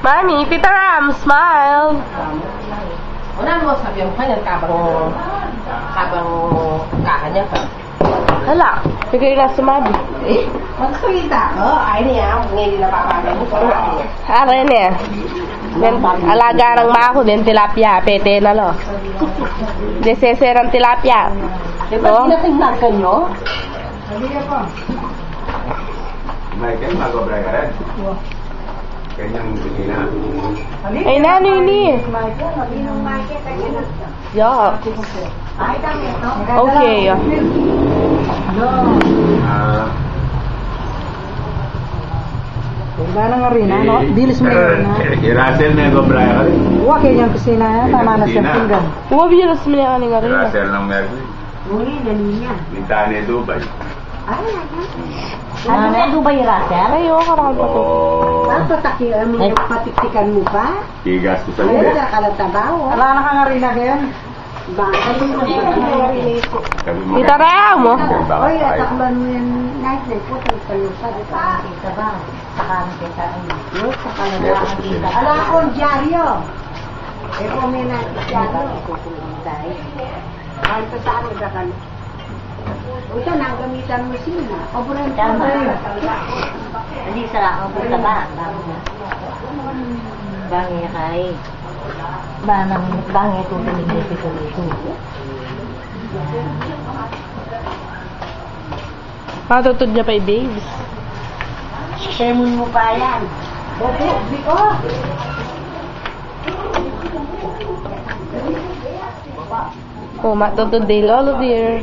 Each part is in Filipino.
Mami, Tita Ram, smile. Wala mo sabihan pa yan kabang kakanya pa. Hala, bigay na si Mami. Magsalita ko. Ay niya, ngayon na papagal mo sa akin. Are niya. Alaga ng mako din, tilapia. Pete na lo. Desese ng tilapia. Diba tinatingnan kanyo? Michael, mag-obra ka rin? Kanyang bigina. Ay, nano ini? Yeah. Okay. Gana nga rin, ano? Dilis mo yun, ha? I-Russell na yung obra ka rin. Huwag yung kusina, ha? Tama na siyang pinggan. Huwag yun na sumili ka nga rin. I-Russell ng Mercury. Uli, dali niya. Mintane, Dubai. Ano na Dubai, Russell? Ay, oo, karakal pa to. Patakilan mo, patiktikan mo pa? Igas ko sa Ay, libe. kalatabaw. Ala na ka nga rin na yan. Bakit mo na Tita Ram, oh. Oy, atakban mo yan. Nice na po, tagpalusan. Kita ba? Sakalang kita ang yun. Sakalang kita. Ala akong dyaryo. Eh, kung may dyaryo. Ay, ito saan mo dakan? Ito, nagamitan mo sila. Obrang Hindi sa ang punta ba? Bangi kay. Bangi ito pinigil ko dito. Matutod niya pa babes. Sermon mo pa yan. Opo, biko. Oh, matutod day lolo dear.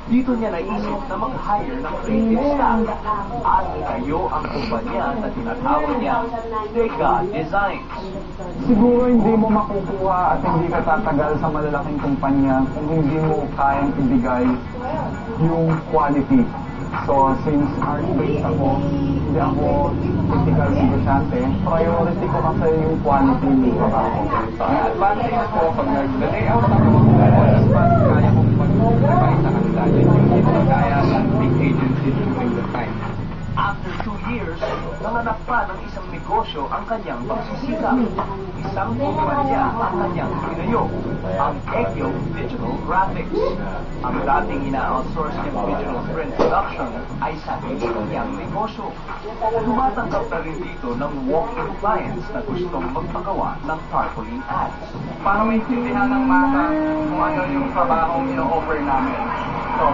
Dito niya naisip na mag-hire ng creative staff at kayo ang kumpanya na tinatawag niya Teka Designs. Siguro hindi mo makukuha at hindi ka tatagal sa malalaking kumpanya kung hindi mo kayang ibigay yung quality. So, since art-based ako, hindi ako typical negosyante, priority ko kasi yung quality ng trabaho. Ang advantage ko pag nag-layout ako ng kaya kong mag-revise sa kanila. Hindi ko kaya ng big agency during the time. After 2 years, nanganak pa ng isang negosyo ang kanyang pagsisikap. Isang kumpanya ang kanyang pinayo, ang Egyo Digital Graphics. Ang dating ina-outsource niyang digital print production ay sarili niyang negosyo. Tumatanggap na rin dito ng walk-in clients na gustong magpagawa ng tarpaulin ads. Para maintindihan ng masa kung ano yung trabahong ino-offer namin. So,